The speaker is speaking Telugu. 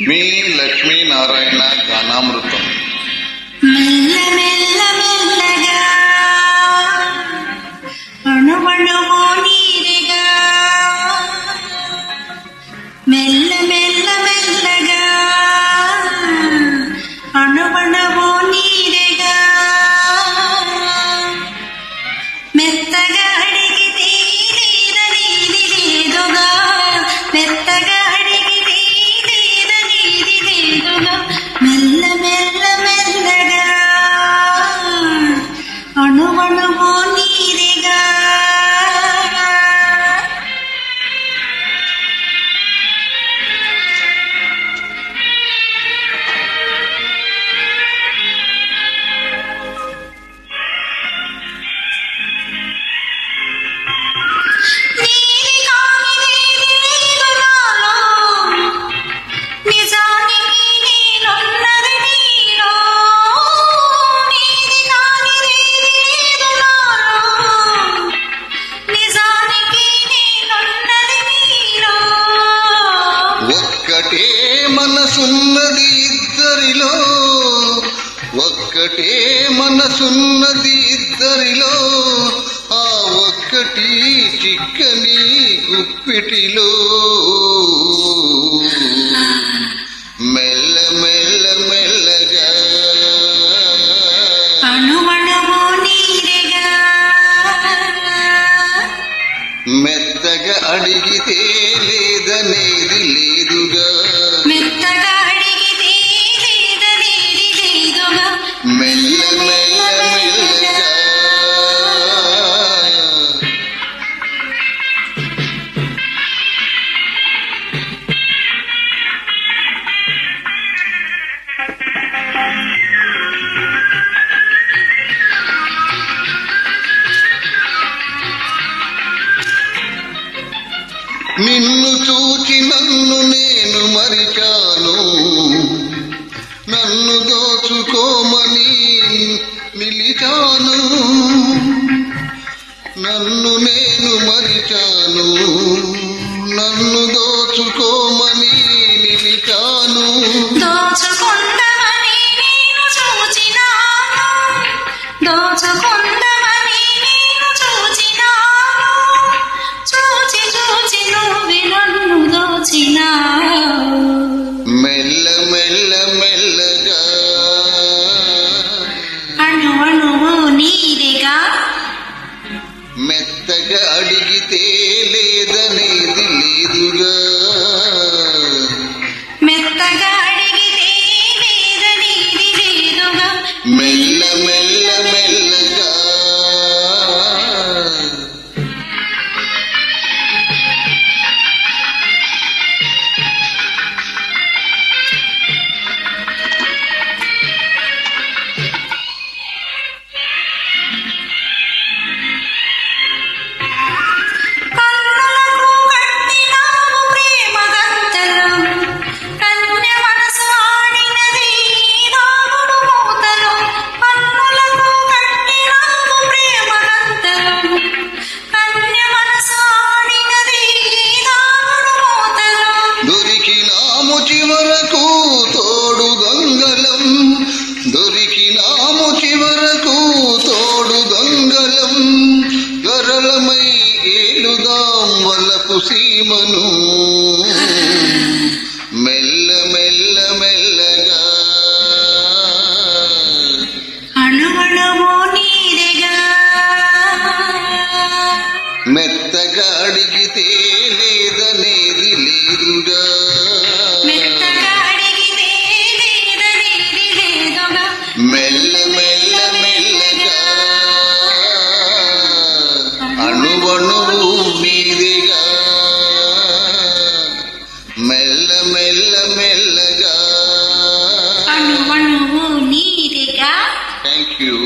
మీ లక్ష్మీనారాయణ గానామృతం. మెల్ల మెల్ల మెల్లగా అణువణువు నీరిగా మెల్ల మెల్ల మెల్లగా అణువణువు నీరిగా మెత్తగా అడిగితే నీదనేది లేదుగా మెత్తగా అడిగితే నీదనేది లేదుగా మెల్ల మెల్ల మెల్లగా అణువణువు నీరిగా ఒక్కటే మనసున్నది ఇద్దరిలో, ఒక్కటే మనసున్నది ఇద్దరిలో, ఆ ఒక్కటి చిక్కని గుప్పిటిలో మెల్ల మెల్ల మెల్లగా అణువణువు నీరిగా మెత్తగా అడిగితే లేదనేది లేదుగా మెత్తగా అడిగితే లేదనేది లేదుగా మెల్ల మెల్ల మెల్లగా నిన్ను చూచి నన్ను నేను మరిచాను, నన్ను దోచుకోమని నిలిచాను, నన్ను నేను మరిచాను, నన్ను దోచుకోమని నిలిచాను. దోచుకుందామని నేను చూచినాను, దోచుకుందామని నేను చూచినాను, చూచి చూచి నువ్వు నన్ను దోచినావు. మెల్ల మెల్ల మెల్లగా అణువణువు నీరిగా మెత్తగా అడిగితే లేదనేది లేదుగా మెత్తగా అడిగితే లేదనేది లేదుగా మెల్ల మెల్ల మెల్లగా కన్నులకు కట్టినావు ప్రేమ గంతలు, కన్య మనసు ఆడినది దాగుడు మూతలు. కన్నులకు కట్టినావు ప్రేమ గంతలు, కన్య మనసు ఆడినది దాగుడు మూతలు. దొరికినాము చివరకు తోడు దొంగలం, దొరికినాము చివరకు తోడు దొంగలం, గరళమై ఏలుదాం వలపు సీమను మెల్ల మెల్ల మెల్లగా అణువణువు నీరిగా మెత్తగా అడిగితే లేదనేది లేదుగా మెత్తగా అడిగితే లేదనేది లేదుగా మెల్ల మెల్ల మెల్లగా అణువణువు మీదిగా మెల్ల మెల్ల మెల్లగా. అణువణువు నీరిగా. Thank you.